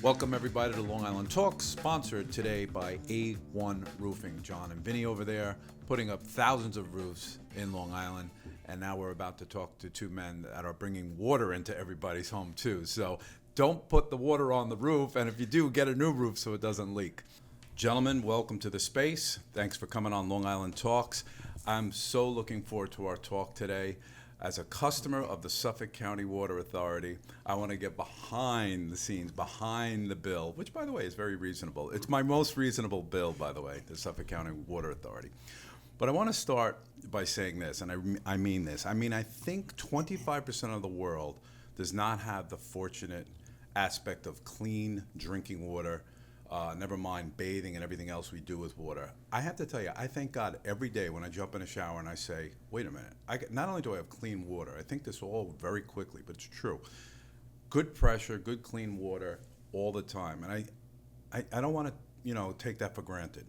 Welcome everybody to Long Island Talks, sponsored today by A1 Roofing. John and Vinny over there putting up thousands of roofs in Long Island, and now we're about to talk to two men that are bringing water into everybody's home too. So don't put the water on the roof, and if you do, get a new roof so it doesn't leak. Gentlemen, welcome to the space. Thanks for coming on Long Island Talks. I'm so looking forward to our talk today. As a customer of the Suffolk County Water Authority, I want to get behind the scenes, behind the bill, which, by the way, is very reasonable. It's my most reasonable bill, by the way, the Suffolk County Water Authority. But I want to start by saying this, and I mean this. I think 25% of the world does not have the fortunate aspect of clean drinking water, never mind bathing and everything else we do with water. I have to tell you, I thank God every day when I jump in a shower and I say, wait a minute, not only do I have clean water, I think this all very quickly, but it's true. Good pressure, good clean water all the time. And I don't want to, take that for granted.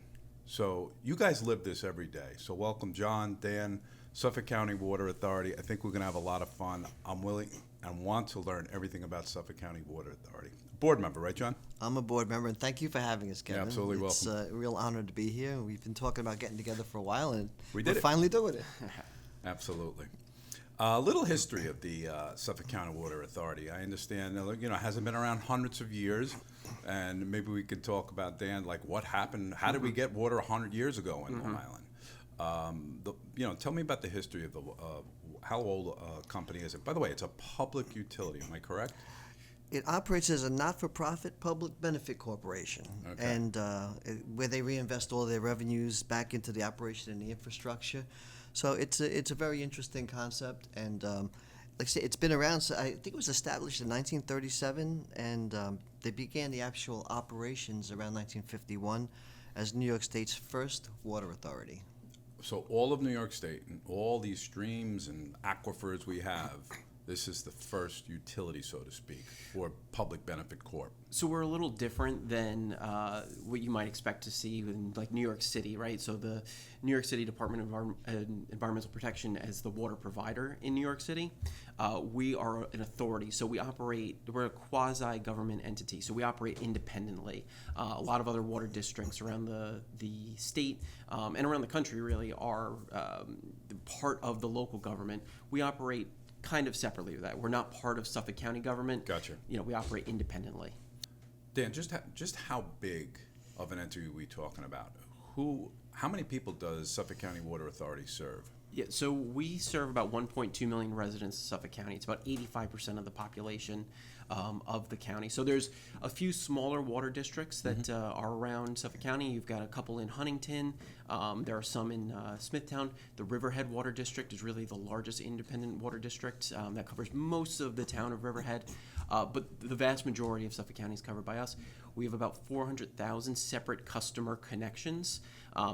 So you guys live this every day. So welcome, John, Dan, Suffolk County Water Authority. I think we're going to have a lot of fun. I'm willing and want to learn everything about Suffolk County Water Authority. Board member, right, John? I'm a board member, and thank you for having us, Kevin. Yeah, absolutely welcome. It's a real honor to be here. We've been talking about getting together for a while, and we're finally doing it. Absolutely. A little history of the Suffolk County Water Authority. I understand, it hasn't been around hundreds of years, and maybe we could talk about, Dan, like what happened, how did we get water 100 years ago in Long Island? Tell me about the history of how old a company is it? By the way, it's a public utility, am I correct? It operates as a not-for-profit public benefit corporation, and where they reinvest all their revenues back into the operation and the infrastructure. So it's a very interesting concept, and like I say, it's been around. So I think it was established in 1937, and they began the actual operations around 1951 as New York State's first water authority. So all of New York State and all these streams and aquifers we have, this is the first utility, so to speak, for Public Benefit Corp. So we're a little different than what you might expect to see in like New York City, right? So the New York City Department of Environmental Protection as the water provider in New York City, we are an authority. So we're a quasi-government entity. So we operate independently. A lot of other water districts around the state and around the country really are part of the local government. We operate kind of separately with that. We're not part of Suffolk County government. Gotcha. We operate independently. Dan, just how big of an entity are we talking about? How many people does Suffolk County Water Authority serve? Yeah, so we serve about 1.2 million residents of Suffolk County. It's about 85% of the population of the county. So there's a few smaller water districts that are around Suffolk County. You've got a couple in Huntington. There are some in Smithtown. The Riverhead Water District is really the largest independent water district that covers most of the town of Riverhead. But the vast majority of Suffolk County is covered by us. We have about 400,000 separate customer connections.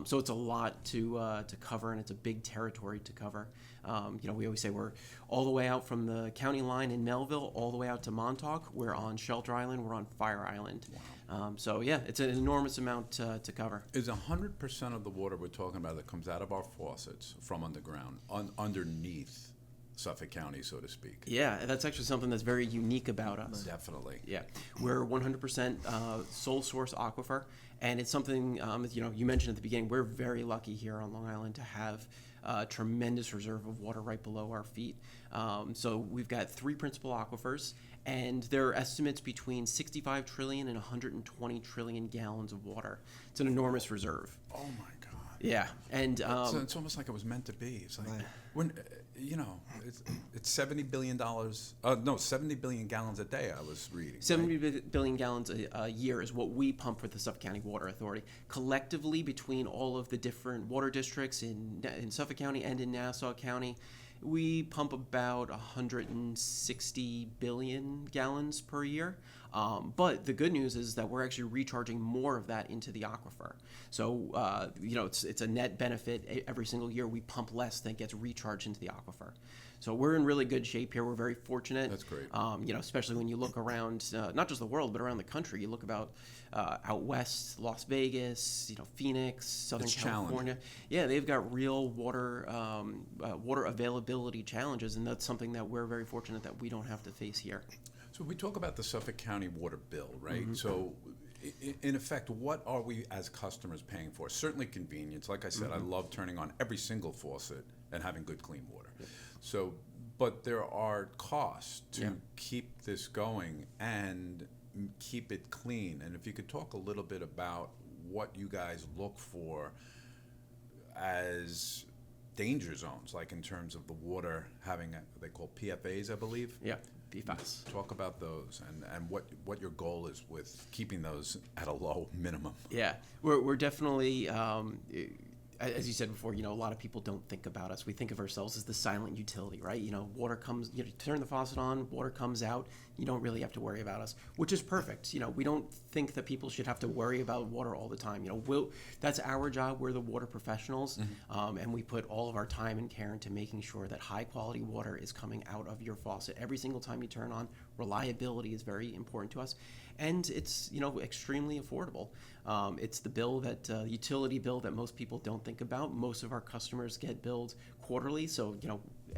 So it's a lot to cover, and it's a big territory to cover. We always say we're all the way out from the county line in Melville all the way out to Montauk. We're on Shelter Island. We're on Fire Island. Wow. It's an enormous amount to cover. Is 100% of the water we're talking about that comes out of our faucets from underground, underneath Suffolk County, so to speak? Yeah, that's actually something that's very unique about us. Definitely. Yeah, we're 100% sole source aquifer, and it's something you mentioned at the beginning. We're very lucky here on Long Island to have a tremendous reserve of water right below our feet. So we've got 3 principal aquifers, and there are estimates between 65 trillion and 120 trillion gallons of water. It's an enormous reserve. Oh my God. Yeah, and it's almost like it was meant to be. It's like when it's $70 billion. 70 billion gallons a day. I was reading. 70 billion gallons a year is what we pump for the Suffolk County Water Authority. Collectively, between all of the different water districts in Suffolk County and in Nassau County, we pump about 160 billion gallons per year. But the good news is that we're actually recharging more of that into the aquifer. So, it's a net benefit. Every single year we pump less than gets recharged into the aquifer. So we're in really good shape here. We're very fortunate. That's great. Especially when you look around, not just the world, but around the country. You look about out west, Las Vegas, Phoenix, Southern California. Yeah, they've got real water availability challenges, and that's something that we're very fortunate that we don't have to face here. So we talk about the Suffolk County water bill, right? So in effect, what are we as customers paying for? Certainly convenience. Like I said, I love turning on every single faucet and having good, clean water. So, but there are costs to keep this going and keep it clean. And if you could talk a little bit about what you guys look for as danger zones, like in terms of the water having, they call PFAs, I believe. Yeah, PFAS. Talk about those and what your goal is with keeping those at a low minimum. Yeah, we're definitely, as you said before, a lot of people don't think about us. We think of ourselves as the silent utility, right? Water comes, you turn the faucet on, water comes out. You don't really have to worry about us, which is perfect. We don't think that people should have to worry about water all the time. That's our job. We're the water professionals, and we put all of our time and care into making sure that high quality water is coming out of your faucet every single time you turn on. Reliability is very important to us, and it's extremely affordable. It's the bill that utility bill that most people don't think about. Most of our customers get billed quarterly, so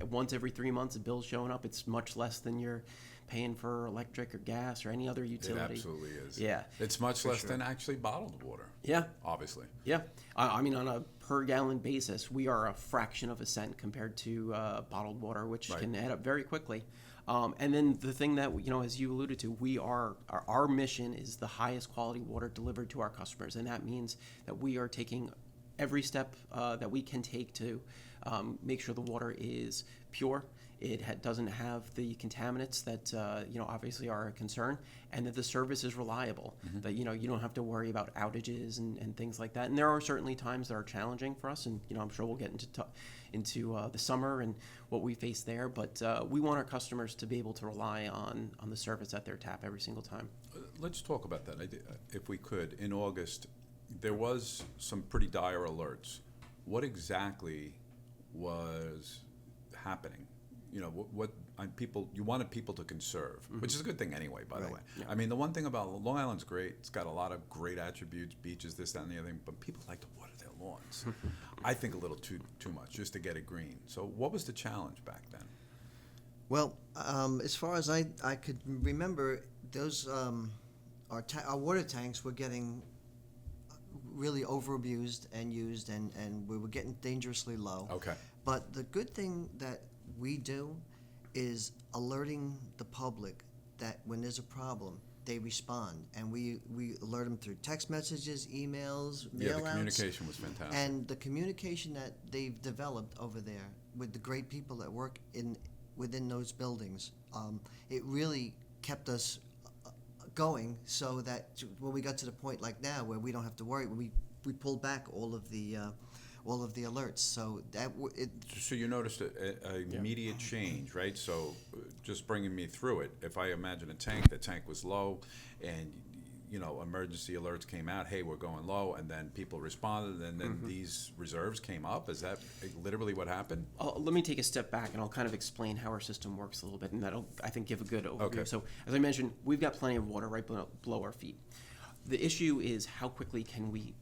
once every 3 months a bill's showing up. It's much less than you're paying for electric or gas or any other utility. It absolutely is. Yeah, it's much less than actually bottled water. Yeah, obviously. Yeah, I mean on a per gallon basis, we are a fraction of a cent compared to bottled water, which can add up very quickly. And then the thing that as you alluded to, our mission is the highest quality water delivered to our customers, and that means that we are taking every step that we can take to make sure the water is pure. It doesn't have the contaminants that obviously are a concern, and that the service is reliable. That you don't have to worry about outages and things like that. And there are certainly times that are challenging for us, and I'm sure we'll get into the summer and what we face there. But we want our customers to be able to rely on the service at their tap every single time. Let's talk about that, if we could. In August, there was some pretty dire alerts. What exactly was happening? What people, you wanted people to conserve, which is a good thing anyway, by the way. Yeah. I mean, the one thing about Long Island's great, it's got a lot of great attributes, beaches, this, that, and the other thing, but people like to water their lawns. I think a little too much, just to get it green. So what was the challenge back then? Well, as far as I could remember, those our water tanks were getting really overabused and used, and we were getting dangerously low. Okay. But the good thing that we do is alerting the public that when there's a problem, they respond, and we alert them through text messages, emails, mail outs. Yeah, the communication was fantastic. And the communication that they've developed over there with the great people that work within those buildings, it really kept us going, so that when we got to the point like now where we don't have to worry, we pulled back all of the alerts. So So you noticed a immediate change, right? So just bringing me through it, if I imagine a tank, the tank was low, and emergency alerts came out, hey, we're going low, and then people responded, and then these reserves came up. Is that literally what happened? Let me take a step back, and I'll kind of explain how our system works a little bit, and that'll, I think, give a good overview. Okay. So as I mentioned, we've got plenty of water right below our feet. The issue is how quickly can we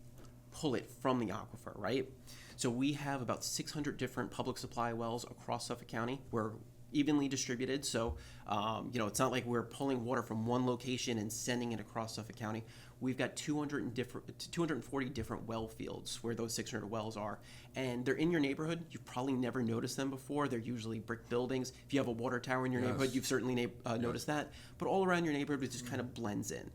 pull it from the aquifer, right? So we have about 600 different public supply wells across Suffolk County. We're evenly distributed, so it's not like we're pulling water from one location and sending it across Suffolk County. We've got 240 different well fields where those 600 wells are, and they're in your neighborhood. You've probably never noticed them before. They're usually brick buildings. If you have a water tower in your neighborhood, you've certainly noticed that. But all around your neighborhood, it just kind of blends in.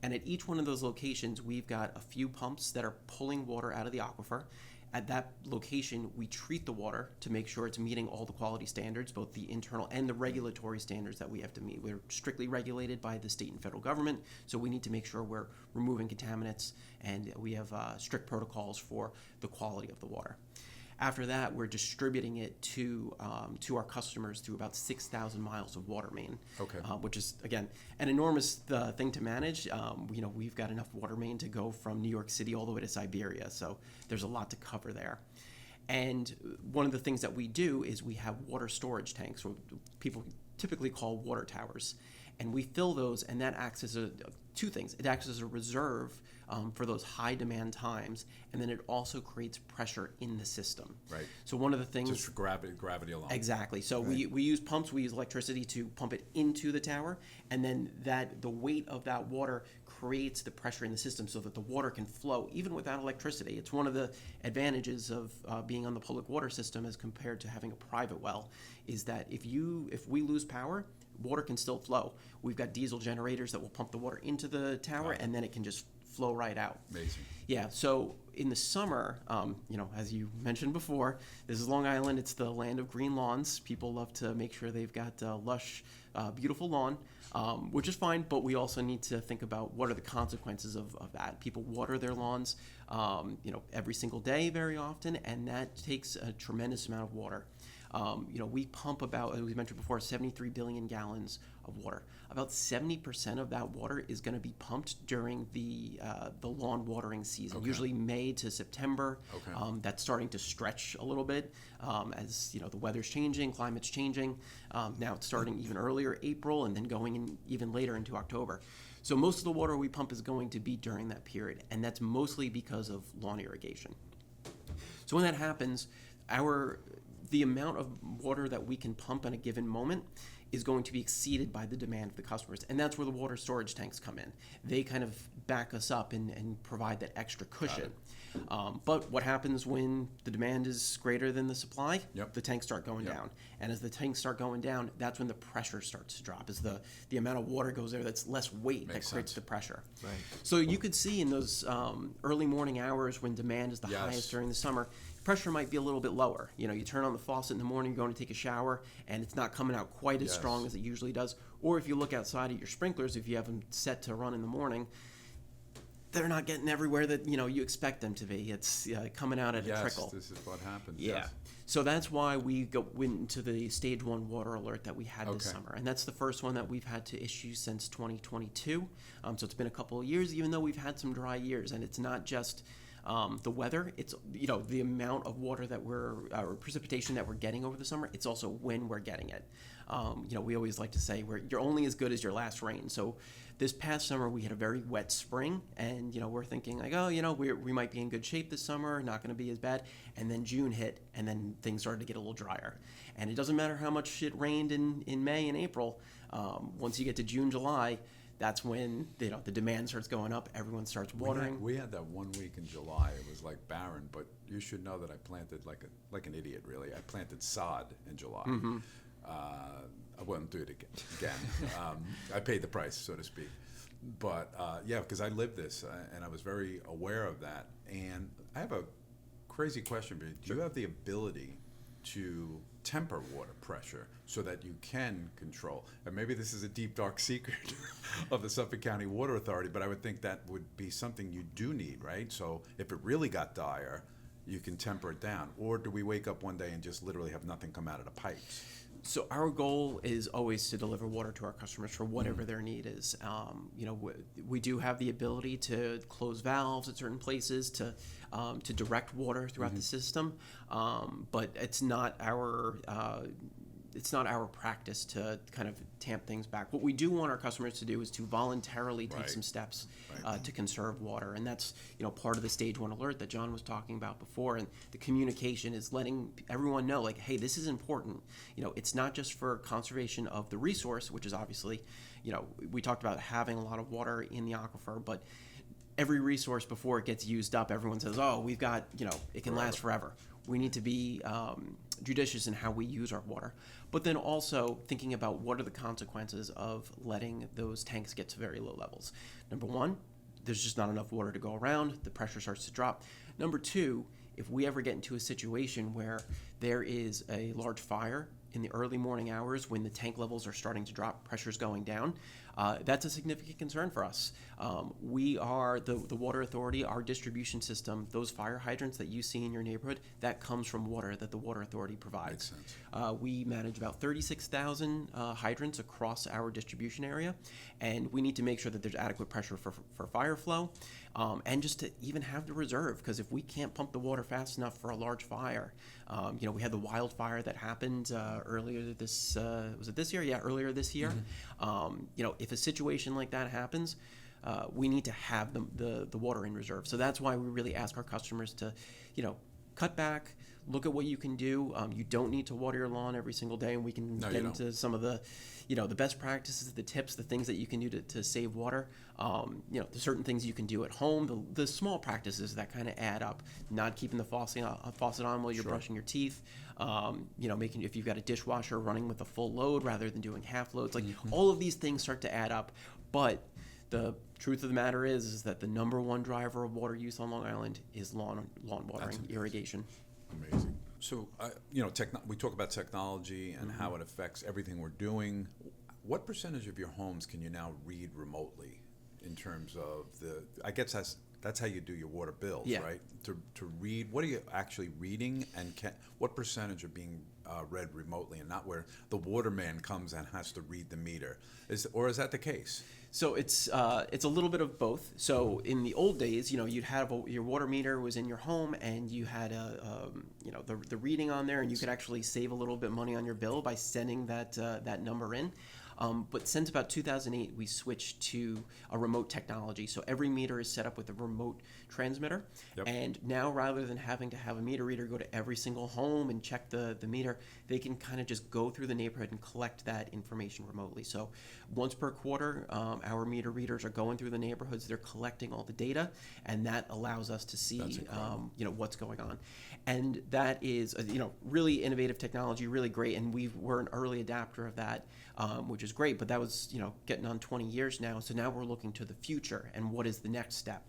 And at each one of those locations, we've got a few pumps that are pulling water out of the aquifer. At that location, we treat the water to make sure it's meeting all the quality standards, both the internal and the regulatory standards that we have to meet. We're strictly regulated by the state and federal government, so we need to make sure we're removing contaminants, and we have strict protocols for the quality of the water. After that, we're distributing it to our customers through about 6,000 miles of water main, which is, again, an enormous thing to manage. We've got enough water main to go from New York City all the way to Siberia, so there's a lot to cover there. And one of the things that we do is we have water storage tanks, or people typically call water towers. And we fill those, and that acts as a two things. It acts as a reserve for those high demand times, and then it also creates pressure in the system. Right. So one of the things, Just for gravity alone. exactly. So we use pumps, we use electricity to pump it into the tower, and then the weight of that water creates the pressure in the system so that the water can flow even without electricity. It's one of the advantages of being on the public water system as compared to having a private well, is that if we lose power, water can still flow. We've got diesel generators that will pump the water into the tower, and then it can just flow right out. Amazing. Yeah, so in the summer, as you mentioned before, this is Long Island. It's the land of green lawns. People love to make sure they've got lush, beautiful lawn, which is fine, but we also need to think about what are the consequences of that. People water their lawns, every single day very often, and that takes a tremendous amount of water. We pump about, as we mentioned before, 73 billion gallons of water. About 70% of that water is going to be pumped during the lawn watering season, usually May to September. Okay. That's starting to stretch a little bit as the weather's changing, climate's changing. Now it's starting even earlier, April, and then going in even later into October. So most of the water we pump is going to be during that period, and that's mostly because of lawn irrigation. So when that happens, the amount of water that we can pump in a given moment is going to be exceeded by the demand of the customers. And that's where the water storage tanks come in. They kind of back us up and provide that extra cushion. But what happens when the demand is greater than the supply? Yep. The tanks start going down. And as the tanks start going down, that's when the pressure starts to drop. As the amount of water goes there, that's less weight that creates the pressure. Right. So you could see in those early morning hours when demand is the highest during the summer, pressure might be a little bit lower. You turn on the faucet in the morning, you're going to take a shower, and it's not coming out quite as strong as it usually does. Or if you look outside at your sprinklers, if you have them set to run in the morning, they're not getting everywhere that you expect them to be. It's coming out at a trickle. Yes, this is what happens. Yeah. Yes. So that's why we went into the stage 1 water alert that we had this summer. And that's the first one that we've had to issue since 2022. So it's been a couple of years, even though we've had some dry years. And it's not just the weather, it's the amount of water that or precipitation that we're getting over the summer. It's also when we're getting it. We always like to say you're only as good as your last rain. So this past summer we had a very wet spring, and we're thinking like, we might be in good shape this summer, not going to be as bad. And then June hit, and then things started to get a little drier. And it doesn't matter how much it rained in May and April. Once you get to June, July, that's when the demand starts going up. Everyone starts watering. We had that 1 week in July. It was like barren, but you should know that I planted like an idiot. Really, I planted sod in July. Mm-hmm. I wouldn't do it again. I paid the price, so to speak. But because I lived this, and I was very aware of that. And I have a crazy question for you. Do you have the ability to temper water pressure so that you can control? And maybe this is a deep, dark secret of the Suffolk County Water Authority, but I would think that would be something you do need, right? So if it really got dire, you can temper it down. Or do we wake up one day and just literally have nothing come out of the pipes? So our goal is always to deliver water to our customers for whatever their need is. We do have the ability to close valves at certain places to direct water throughout the system, but it's not our practice to kind of tamp things back. What we do want our customers to do is to voluntarily take some steps to conserve water, and that's part of the stage 1 alert that John was talking about before. And the communication is letting everyone know, like, hey, this is important. It's not just for conservation of the resource, which is obviously, we talked about having a lot of water in the aquifer, but every resource before it gets used up, everyone says, oh, we've got, it can last forever. We need to be judicious in how we use our water, but then also thinking about what are the consequences of letting those tanks get to very low levels. Number 1, there's just not enough water to go around. The pressure starts to drop. Number 2, if we ever get into a situation where there is a large fire in the early morning hours when the tank levels are starting to drop, pressure's going down, that's a significant concern for us. We are the Water Authority, our distribution system, those fire hydrants that you see in your neighborhood, that comes from water that the Water Authority provides. Makes sense. We manage about 36,000 hydrants across our distribution area, and we need to make sure that there's adequate pressure for fire flow, and just to even have the reserve, because if we can't pump the water fast enough for a large fire, we had the wildfire that happened earlier this, was it this year? Yeah, earlier this year. Mm-hmm. If a situation like that happens, we need to have the water in reserve. So that's why we really ask our customers to, cut back, look at what you can do. You don't need to water your lawn every single day, and we can get into some of the, the best practices, the tips, the things that you can do to save water. There's certain things you can do at home, the small practices that kind of add up. Not keeping the faucet on while you're brushing your teeth. Making, if you've got a dishwasher, running with a full load rather than doing half loads. Like all of these things start to add up, but the truth of the matter is that the number one driver of water use on Long Island is lawn watering, irrigation. Amazing. So, we talk about technology and how it affects everything we're doing. What percentage of your homes can you now read remotely in terms of I guess that's how you do your water bills, right? To read, what are you actually reading, and what percentage are being read remotely, and not where the waterman comes and has to read the meter? Is that the case? So it's a little bit of both. So in the old days, you'd have your water meter was in your home, and you had the reading on there, and you could actually save a little bit of money on your bill by sending that number in. But since about 2008, we switched to a remote technology. So every meter is set up with a remote transmitter. Yep. And now, rather than having to have a meter reader go to every single home and check the meter, they can kind of just go through the neighborhood and collect that information remotely. So once per quarter, our meter readers are going through the neighborhoods. They're collecting all the data, and that allows us to see what's going on. And that is really innovative technology, really great. And we're an early adapter of that, which is great. But that was getting on 20 years now. So now we're looking to the future and what is the next step.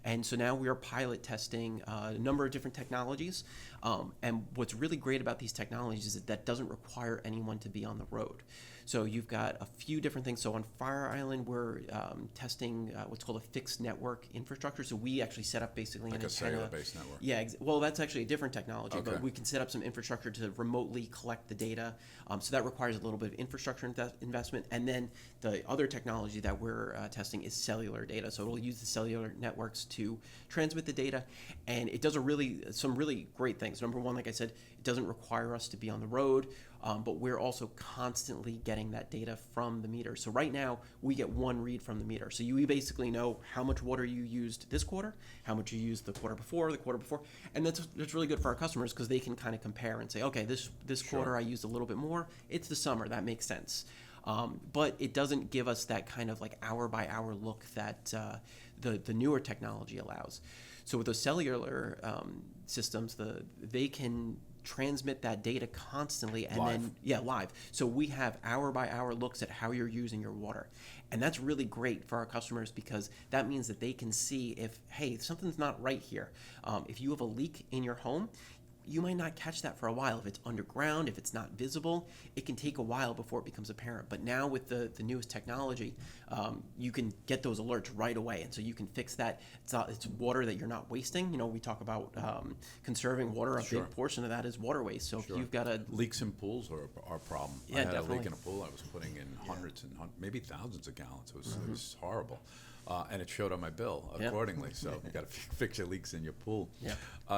And so now we are pilot testing a number of different technologies. And what's really great about these technologies is that doesn't require anyone to be on the road. So you've got a few different things. So on Fire Island, we're testing what's called a fixed network infrastructure. So we actually set up basically an antenna. Cellular-based network. Yeah, well, that's actually a different technology, but we can set up some infrastructure to remotely collect the data. So that requires a little bit of infrastructure investment. And then the other technology that we're testing is cellular data. So it'll use the cellular networks to transmit the data, and it does some really great things. Number one, like I said, it doesn't require us to be on the road. But we're also constantly getting that data from the meter. So right now, we get one read from the meter. So you basically know how much water you used this quarter, how much you used the quarter before, and that's really good for our customers because they can kind of compare and say, okay, this quarter I used a little bit more. It's the summer, that makes sense. But it doesn't give us that kind of like hour by hour look that the newer technology allows. So with those cellular systems, they can transmit that data constantly and live. So we have hour by hour looks at how you're using your water. And that's really great for our customers because that means that they can see if, hey, something's not right here. If you have a leak in your home, you might not catch that for a while. If it's underground, if it's not visible, it can take a while before it becomes apparent. But now with the newest technology, you can get those alerts right away. And so you can fix that. It's water that you're not wasting. We talk about conserving water. A big portion of that is water waste. So if you've got leaks in pools are a problem. Yeah, I had definitely. a leak in a pool. I was putting in hundreds and maybe thousands of gallons. It was horrible. And it showed on my bill accordingly. So you got to fix your leaks in your pool. Yeah.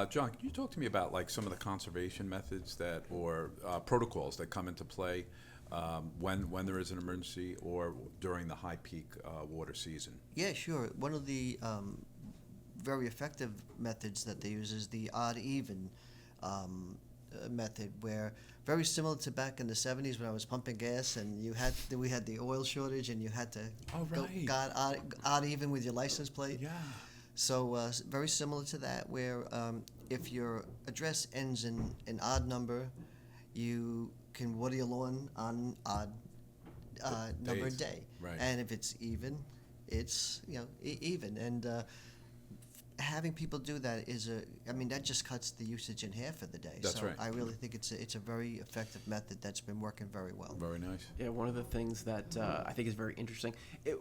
John, can you talk to me about like some of the conservation methods or protocols that come into play when there is an emergency or during the high peak water season? Yeah, sure. One of the very effective methods that they use is the odd-even method, where very similar to back in the 70s when I was pumping gas and we had the oil shortage and you had to go odd even with your license plate. Yeah. So very similar to that, where if your address ends in an odd number, you can water your lawn on odd number day. Right. And if it's even, it's even. And having people do that that just cuts the usage in half of the day. That's right. I really think it's a very effective method that's been working very well. Very nice. Yeah, one of the things that I think is very interesting,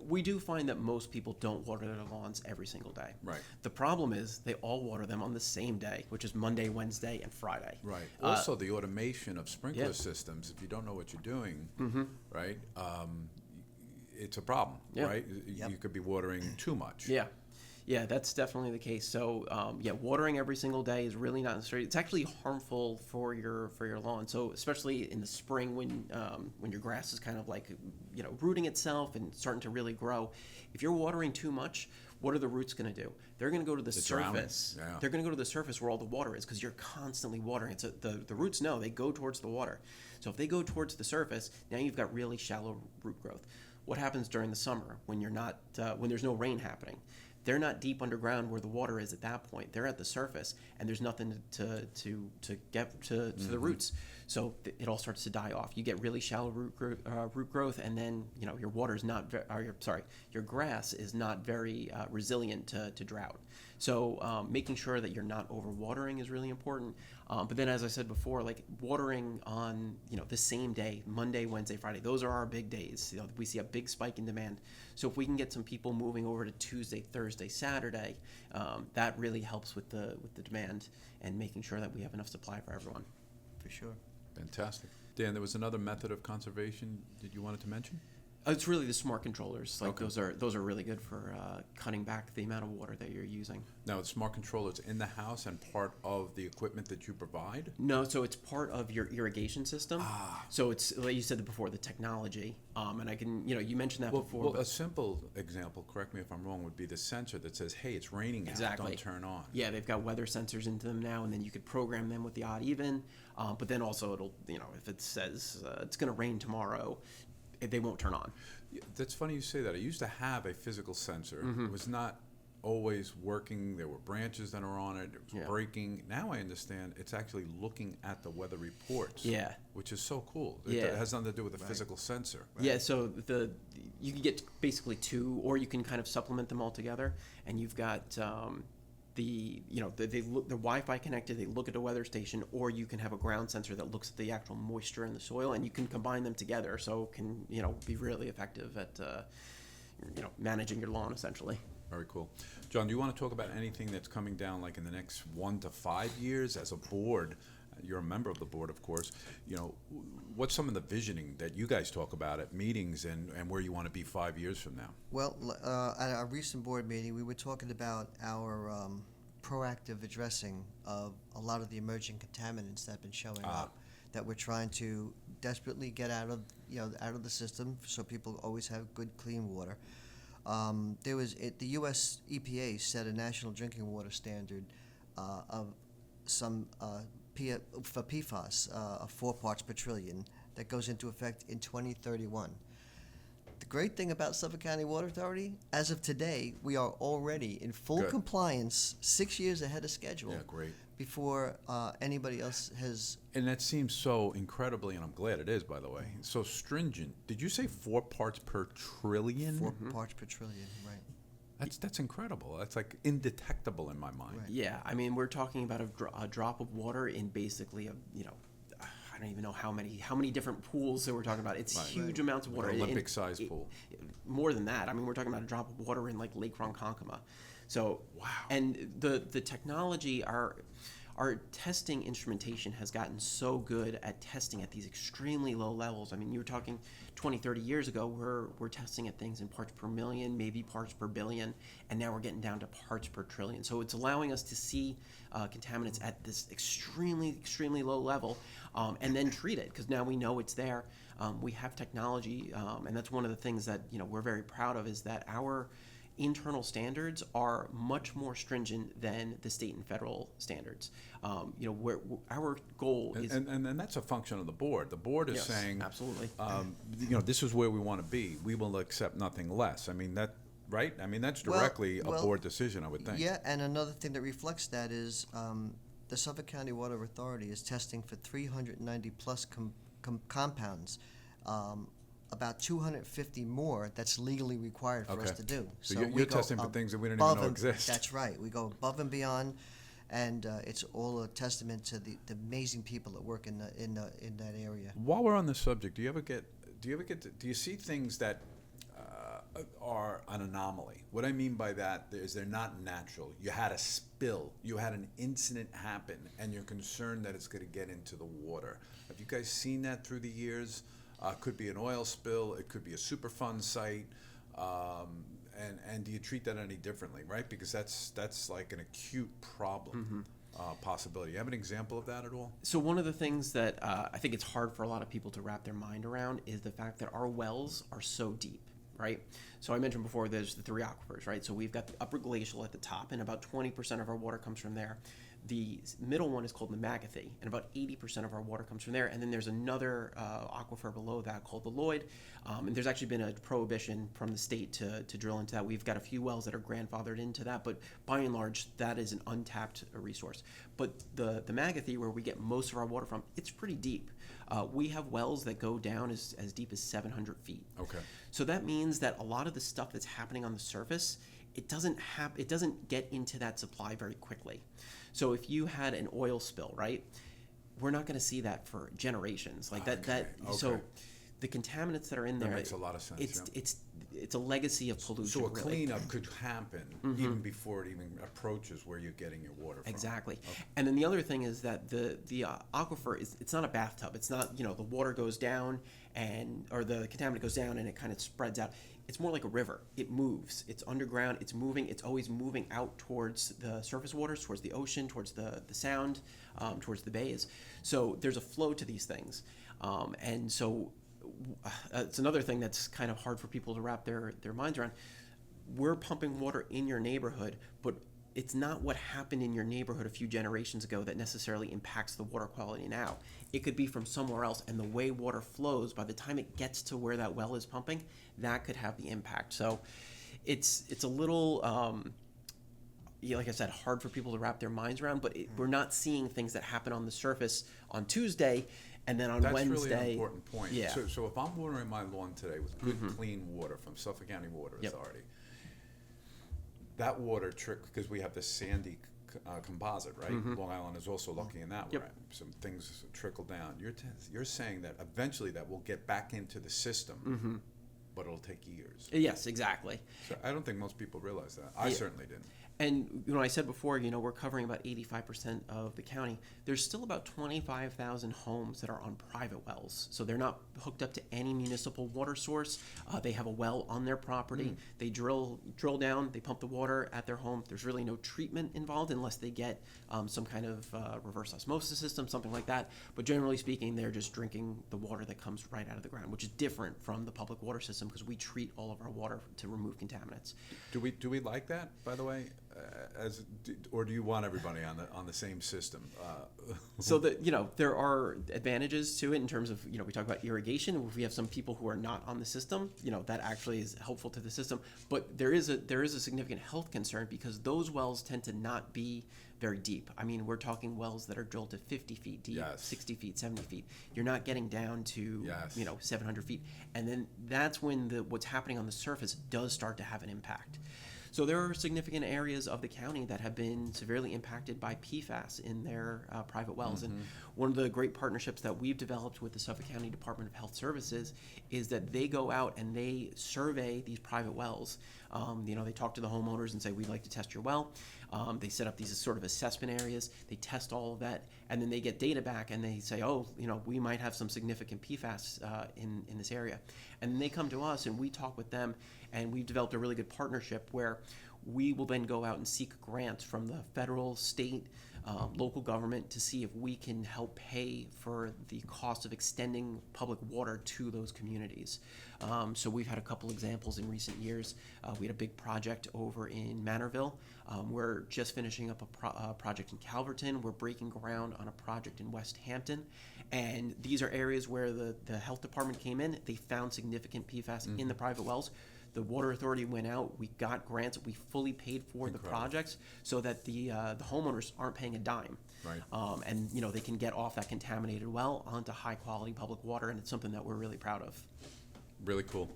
we do find that most people don't water their lawns every single day. Right. The problem is they all water them on the same day, which is Monday, Wednesday, and Friday. Right. Also, the automation of sprinkler systems, if you don't know what you're doing, right, it's a problem, right? Yep. You could be watering too much. Yeah. Yeah, that's definitely the case. So, yeah, watering every single day is really not necessary. It's actually harmful for your lawn. So, especially in the spring when your grass is kind of like rooting itself and starting to really grow. If you're watering too much, what are the roots going to do? They're going to go to the surface. Yeah. They're going to go to the surface where all the water is because you're constantly watering it. So the roots know they go towards the water. So if they go towards the surface, now you've got really shallow root growth. What happens during the summer when you're not when there's no rain happening? They're not deep underground where the water is at that point. They're at the surface, and there's nothing to get to the roots. So it all starts to die off. You get really shallow root growth, and then your water is not, your grass is not very resilient to drought. So making sure that you're not overwatering is really important. But then, as I said before, like watering on the same day, Monday, Wednesday, Friday, those are our big days. We see a big spike in demand. So if we can get some people moving over to Tuesday, Thursday, Saturday, that really helps with the demand and making sure that we have enough supply for everyone. For sure. Fantastic. Dan, there was another method of conservation that you wanted to mention? It's really the smart controllers. Like Okay. those are really good for cutting back the amount of water that you're using. Now, the smart controllers in the house and part of the equipment that you provide? No, so it's part of your irrigation system. So it's like you said before, the technology. And I can you mentioned that before. Well, but- a simple example, correct me if I'm wrong, would be the sensor that says, hey, it's raining Exactly. out, don't turn on. Yeah, they've got weather sensors into them now, and then you could program them with the odd even. But then also it'll if it says it's going to rain tomorrow, they won't turn on. Yeah, that's funny you say that. I used to have a physical sensor. Mm-hmm. It was not always working. There were branches that are on it. It was Yeah. breaking. Now I understand it's actually looking at the weather reports. Yeah. Which is so cool. Yeah. It has nothing to do with the physical sensor. Yeah, so you can get basically two, or you can kind of supplement them all together, and you've got they're Wi-Fi connected. They look at the weather station, or you can have a ground sensor that looks at the actual moisture in the soil, and you can combine them together. So it can be really effective at managing your lawn essentially. Very cool. John, do you want to talk about anything that's coming down like in the next 1 to 5 years as a board? You're a member of the board, of course. What's some of the visioning that you guys talk about at meetings and where you want to be 5 years from now? Well, at our recent board meeting, we were talking about our proactive addressing of a lot of the emerging contaminants that have been showing up, that we're trying to desperately get out of the system, so people always have good, clean water. The U.S. EPA set a national drinking water standard of some for PFAS of 4 parts per trillion that goes into effect in 2031. The great thing about Suffolk County Water Authority, as of today, we are already in full Good. compliance 6 years ahead of schedule. Yeah, great. Before anybody else has. And that seems so incredibly, and I'm glad it is, by the way, so stringent. Did you say 4 parts per trillion? 4 parts per trillion, right? That's incredible. That's like indetectable in my mind. Right. Yeah, I mean we're talking about a drop of water in basically I don't even know how many different pools that we're talking about. It's Right. huge amounts of water. Like Olympic-sized pool. More than that. I mean, we're talking about a drop of water in like Lake Ronkonkoma. So, Wow. And the technology, our testing instrumentation has gotten so good at testing at these extremely low levels. I mean, you were talking 20, 30 years ago, we're testing at things in parts per million, maybe parts per billion, and now we're getting down to parts per trillion. So it's allowing us to see contaminants at this extremely, extremely low level and then treat it, because now we know it's there. We have technology, and that's one of the things that we're very proud of, is that our internal standards are much more stringent than the state and federal standards. Where our goal is, And that's a function of the board. The board is Yes, saying, absolutely. this is where we want to be. We will accept nothing less. I mean, that, right? I mean, that's Well- directly a well, board decision, I would think. Yeah, and another thing that reflects that is the Suffolk County Water Authority is testing for 390 plus compounds. About 250 more that's legally required for us Okay. to do. So we you're go testing for things that we didn't above even know and- exist. That's right. We go above and beyond, and it's all a testament to the amazing people that work in that area. While we're on the subject, do you see things that are an anomaly? What I mean by that is they're not natural. You had a spill, you had an incident happen, and you're concerned that it's going to get into the water. Have you guys seen that through the years? Could be an oil spill, it could be a Superfund site, And do you treat that any differently, right? Because that's like an acute problem possibility. You have an example of that at all? So one of the things that I think it's hard for a lot of people to wrap their mind around is the fact that our wells are so deep, right? So I mentioned before there's the three aquifers, right? So we've got the upper glacial at the top, and about 20% of our water comes from there. The middle one is called the Magathy, and about 80% of our water comes from there. And then there's another aquifer below that called the Lloyd. And there's actually been a prohibition from the state to drill into that. We've got a few wells that are grandfathered into that, but by and large, that is an untapped resource. But the Magathy, where we get most of our water from, it's pretty deep. We have wells that go down as deep as 700 feet. Okay. So that means that a lot of the stuff that's happening on the surface, it doesn't get into that supply very quickly. So if you had an oil spill, right, we're not going to see that for generations. Like that. Okay. So the contaminants that are in there, That makes a lot of sense. It's a legacy of pollution. So a really. cleanup could happen even before it even approaches where you're getting your water from. Exactly. Okay. And then the other thing is that the aquifer it's not a bathtub. It's not, the water goes down or the contaminant goes down and it kind of spreads out. It's more like a river. It moves. It's underground. It's moving. It's always moving out towards the surface waters, towards the ocean, towards the sound, towards the bays. So there's a flow to these things. And so it's another thing that's kind of hard for people to wrap their minds around. We're pumping water in your neighborhood, but it's not what happened in your neighborhood a few generations ago that necessarily impacts the water quality now. It could be from somewhere else, and the way water flows, by the time it gets to where that well is pumping, that could have the impact. So it's a little, like I said, hard for people to wrap their minds around, but we're not seeing things that happen on the surface on Tuesday, and then on Wednesday. That's really an important point. Yeah. So if I'm watering my lawn today with good, clean water from Suffolk County Water Authority, that water because we have this sandy composite, right? Long Island is also lucky in that way. Some things trickle down. You're saying that eventually that will get back into the system, but it'll take years. Yes, exactly. So I don't think most people realize that. I certainly didn't. And I said before, we're covering about 85% of the county. There's still about 25,000 homes that are on private wells. So they're not hooked up to any municipal water source. They have a well on their property. They drill down, they pump the water at their home. There's really no treatment involved unless they get some kind of reverse osmosis system, something like that. But generally speaking, they're just drinking the water that comes right out of the ground, which is different from the public water system because we treat all of our water to remove contaminants. Do we like that, by the way? Or do you want everybody on the same system? So that there are advantages to it in terms of we talk about irrigation. If we have some people who are not on the system, that actually is helpful to the system. But there is a significant health concern because those wells tend to not be very deep. I mean, we're talking wells that are drilled to 50 feet deep, 60 feet, 70 feet. You're not getting down to 700 feet, and then that's when what's happening on the surface does start to have an impact. So there are significant areas of the county that have been severely impacted by PFAS in their private wells. And one of the great partnerships that we've developed with the Suffolk County Department of Health Services is that they go out and they survey these private wells. They talk to the homeowners and say, we'd like to test your well. They set up these sort of assessment areas. They test all of that, and then they get data back and they say, we might have some significant PFAS in this area. And then they come to us and we talk with them, and we've developed a really good partnership where we will then go out and seek grants from the federal, state, local government to see if we can help pay for the cost of extending public water to those communities. So we've had a couple examples in recent years. We had a big project over in Manorville. We're just finishing up a project in Calverton. We're breaking ground on a project in West Hampton. And these are areas where the health department came in. They found significant PFAS in the private wells. The Water Authority went out. We got grants. We fully paid for the projects so that the homeowners aren't paying a dime. Right. And they can get off that contaminated well onto high quality public water, and it's something that we're really proud of. Really cool.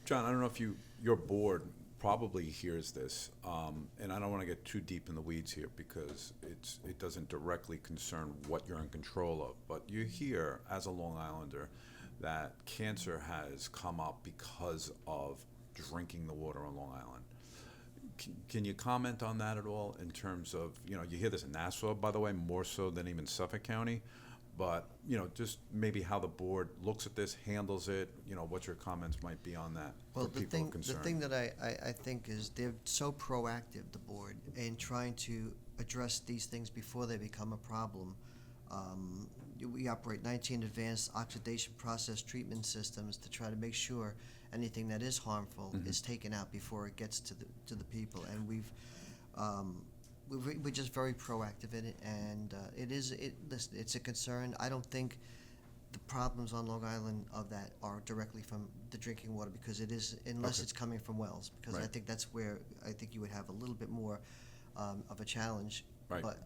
John, I don't know if your board probably hears this, and I don't want to get too deep in the weeds here because it doesn't directly concern what you're in control of, but you hear as a Long Islander that cancer has come up because of drinking the water on Long Island. Can you comment on that at all in terms of, you hear this in Nassau, by the way, more so than even Suffolk County, But, just maybe how the board looks at this, handles it, what your comments might be on that Well, for the people thing, concerned. the thing that I think is they're so proactive, the board, in trying to address these things before they become a problem. We operate 19 advanced oxidation process treatment systems to try to make sure anything that is harmful is taken out before it gets to the people. And we're just very proactive in it, and listen, it's a concern. I don't think the problems on Long Island of that are directly from the drinking water, because it is, unless it's coming from wells, because I Right. think that's where I think you would have a little bit more of a challenge. Right. But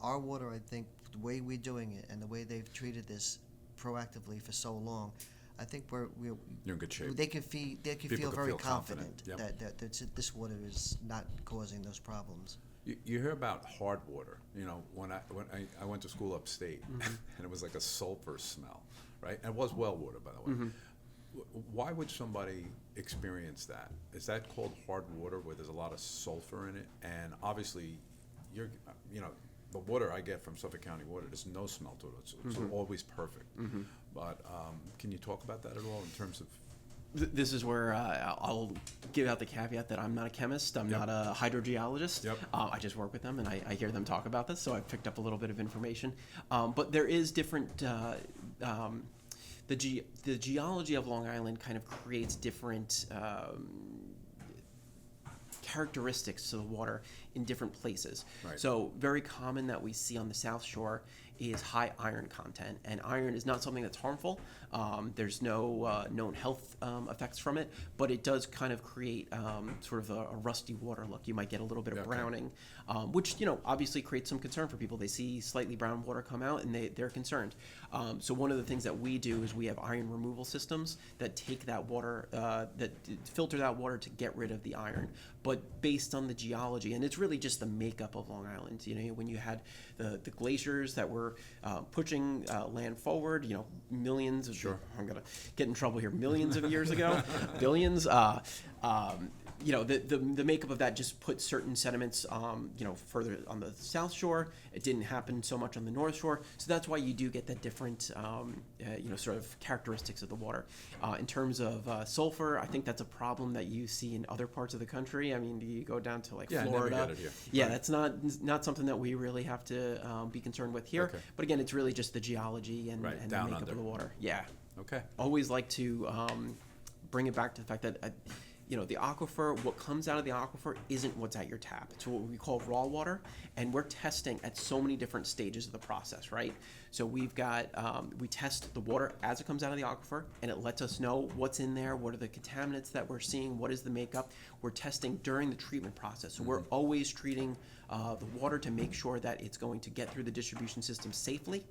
our water, I think, the way we're doing it and the way they've treated this proactively for so long, I think we're You're in good shape. they can People feel can very feel confident. confident that this water is not causing those problems. You hear about hard water. When I went to school upstate, and it was like a sulfur smell, right? And it was well water, by the way. Why would somebody experience that? Is that called hard water, where there's a lot of sulfur in it? And obviously, the water I get from Suffolk County water, there's no smell to it. It's always perfect. But can you talk about that at all in terms of? This is where I'll give out the caveat that I'm not a chemist. I'm not a hydrogeologist. Yep. I just work with them, and I hear them talk about this, so I've picked up a little bit of information. But there is different. The geology of Long Island kind of creates different characteristics to the water in different places. Right. So very common that we see on the South Shore is high iron content, and iron is not something that's harmful. There's no known health effects from it, but it does kind of create sort of a rusty water look. You might get a little bit of browning, which obviously creates some concern for people. They see slightly brown water come out, and they're concerned. So one of the things that we do is we have iron removal systems that take that water, that filter that water to get rid of the iron. But based on the geology, and it's really just the makeup of Long Island. When you had the glaciers that were pushing land forward, millions of, I'm gonna get in trouble here, millions of years ago, billions. The makeup of that just put certain sediments, further on the South Shore. It didn't happen so much on the North Shore, so that's why you do get that different, sort of characteristics of the water. In terms of sulfur, I think that's a problem that you see in other parts of the country. I mean, you go down to Florida. Never get it here. Yeah, Right. that's not something that we really have to be concerned with here. Okay. But again, it's really just the geology and, Right, and the down makeup under. of the water. Yeah. Okay. Always like to bring it back to the fact that the aquifer, what comes out of the aquifer isn't what's at your tap. It's what we call raw water, and we're testing at so many different stages of the process, right? So we've got, we test the water as it comes out of the aquifer, and it lets us know what's in there, what are the contaminants that we're seeing, what is the makeup. We're testing during the treatment process, so we're always treating the water to make sure that it's going to get through the distribution system safely.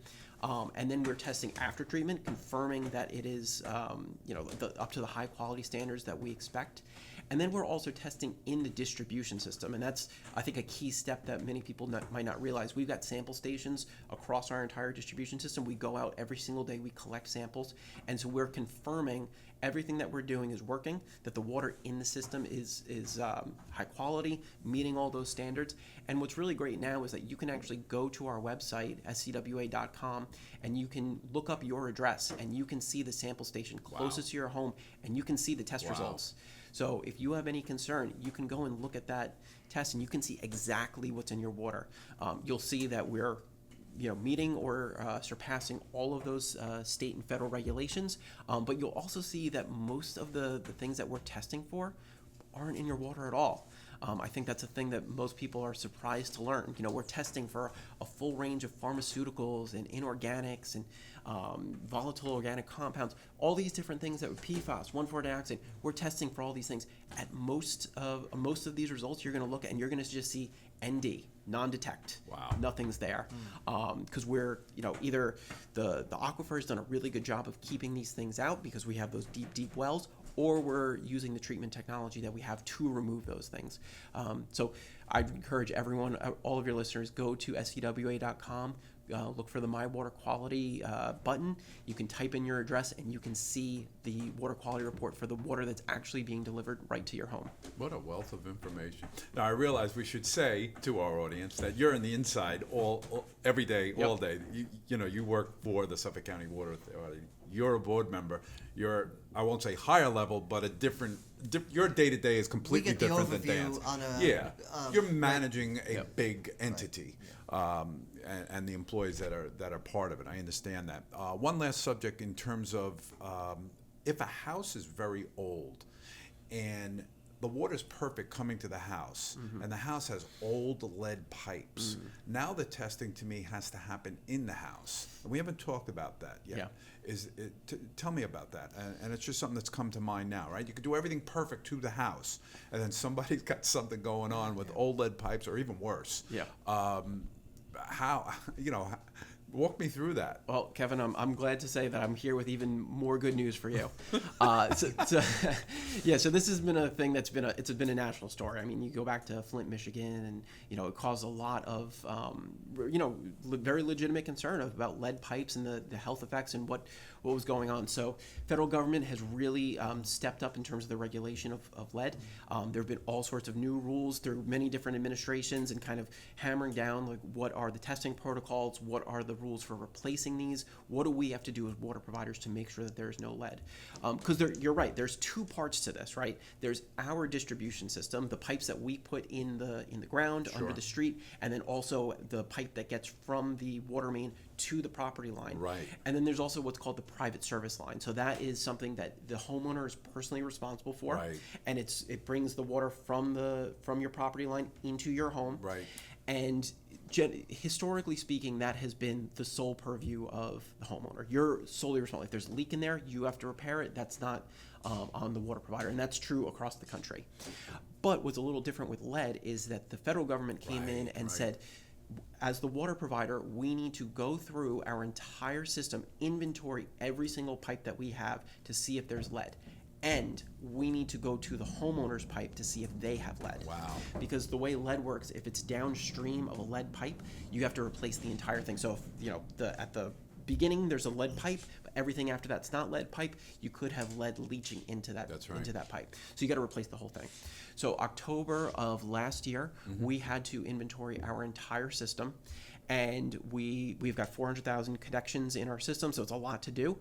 And then we're testing after treatment, confirming that it is, up to the high quality standards that we expect. And then we're also testing in the distribution system, and that's, I think, a key step that many people might not realize. We've got sample stations across our entire distribution system. We go out every single day, we collect samples, and so we're confirming everything that we're doing is working, that the water in the system is high quality, meeting all those standards. And what's really great now is that you can actually go to our website, SCWA.com, and you can look up your address, and you can see the sample station closest to your home, and you can see the test results. So if you have any concern, you can go and look at that test, and you can see exactly what's in your water. You'll see that we're meeting or surpassing all of those state and federal regulations, but you'll also see that most of the things that we're testing for aren't in your water at all. I think that's a thing that most people are surprised to learn. We're testing for a full range of pharmaceuticals and inorganics and volatile organic compounds, all these different things that would PFAS, 1,4-dioxane. We're testing for all these things. At most of these results, you're going to look at and you're going to just see ND, non-detect. Wow. Nothing's there. Because we're, either the aquifer has done a really good job of keeping these things out because we have those deep, deep wells, or we're using the treatment technology that we have to remove those things. So I'd encourage everyone, all of your listeners, go to SCWA.com, look for the My Water Quality button. You can type in your address, and you can see the water quality report for the water that's actually being delivered right to your home. What a wealth of information. Now, I realize we should say to our audience that you're in the inside every day, all day. You work for the Suffolk County Water Authority. You're a board member. You're, I won't say higher level, but a different, your day-to-day is completely We get the different than overview Dan's. on a- You're managing a big entity. Right. And the employees that are part of it. I understand that. One last subject in terms of if a house is very old and the water's perfect coming to the house, and the house has old lead pipes. Now the testing to me has to happen in the house. And we haven't talked about that yet. Yeah. Tell me about that. And it's just something that's come to mind now, right? You could do everything perfect to the house, and then somebody's got something going on with old lead pipes, or even worse. Yeah. How, walk me through that. Well, Kevin, I'm glad to say that I'm here with even more good news for you. So this has been a thing that's been a national story. I mean, you go back to Flint, Michigan, and it caused a lot of very legitimate concern about lead pipes and the health effects and what was going on. So federal government has really stepped up in terms of the regulation of lead. There have been all sorts of new rules through many different administrations, and kind of hammering down like what are the testing protocols, what are the rules for replacing these, what do we have to do as water providers to make sure that there's no lead. Because you're right, there's two parts to this, right? There's our distribution system, the pipes that we put in the ground under the street, and then also the pipe that gets from the water main to the property line. Right. And then there's also what's called the private service line. So that is something that the homeowner is personally responsible for. Right. And it brings the water from your property line into your home. Right. And historically speaking, that has been the sole purview of the homeowner. You're solely responsible. If there's a leak in there, you have to repair it. That's not on the water provider, and that's true across the country. But what's a little different with lead is that the federal government came in and said, as the water provider, we need to go through our entire system, inventory every single pipe that we have to see if there's lead. And we need to go to the homeowner's pipe to see if they have lead. Wow. Because the way lead works, if it's downstream of a lead pipe, you have to replace the entire thing. So if, at the beginning there's a lead pipe, but everything after that's not lead pipe, you could have lead leaching into that into that pipe. So you got to replace the whole thing. So October of last year, we had to inventory our entire system, and we've got 400,000 connections in our system, so it's a lot to do.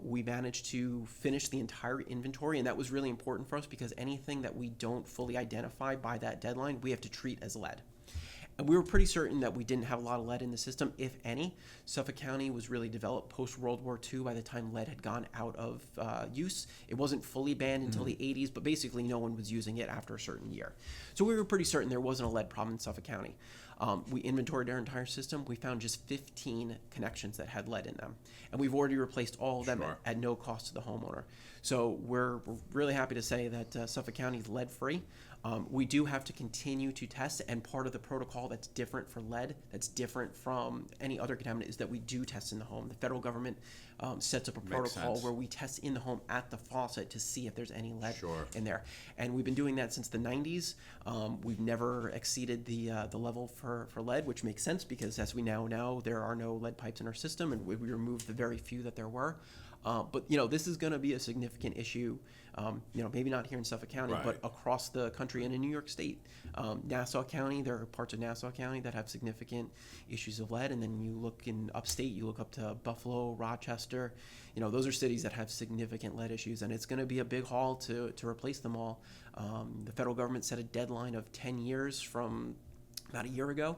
We managed to finish the entire inventory, and that was really important for us because anything that we don't fully identify by that deadline, we have to treat as lead. And we were pretty certain that we didn't have a lot of lead in the system, if any. Suffolk County was really developed post-World War II by the time lead had gone out of use. It wasn't fully banned until the 80s, but basically no one was using it after a certain year. So we were pretty certain there wasn't a lead problem in Suffolk County. We inventoried our entire system. We found just 15 connections that had lead in them. And we've already replaced all of them at no cost to the homeowner. So we're really happy to say that Suffolk County is lead-free. We do have to continue to test, and part of the protocol that's different for lead, that's different from any other contaminant, is that we do test in the home. The federal government sets up a protocol where we test in the home at the faucet to see if there's any lead in there. And we've been doing that since the 90s. We've never exceeded the level for lead, which makes sense because, as we now know, there are no lead pipes in our system, and we removed the very few that there were. But this is going to be a significant issue. Maybe not here in Suffolk County, but across the country and in New York State. Nassau County, there are parts of Nassau County that have significant issues of lead, and then you look in upstate, you look up to Buffalo, Rochester. Those are cities that have significant lead issues, and it's going to be a big haul to replace them all. The federal government set a deadline of 10 years from about a year ago.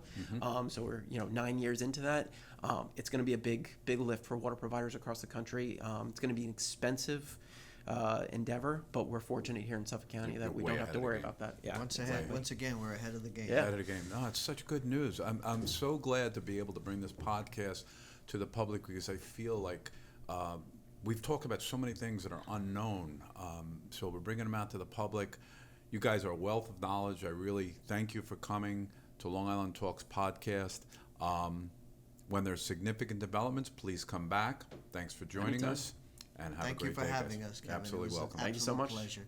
So we're 9 years into that. It's going to be a big lift for water providers across the country. It's going to be an expensive endeavor, but we're fortunate here in Suffolk County that we don't have to worry about that. Yeah. Once again, we're ahead of the game. Yeah. Ahead of the game. No, it's such good news. I'm so glad to be able to bring this podcast to the public because I feel like we've talked about so many things that are unknown. So we're bringing them out to the public. You guys are a wealth of knowledge. I really thank you for coming to Long Island Talks podcast. When there's significant developments, please come back. Thanks for joining us. And have Thank a great you for day, having guys. us, Kevin. Absolutely welcome. Thank you so much. Pleasure.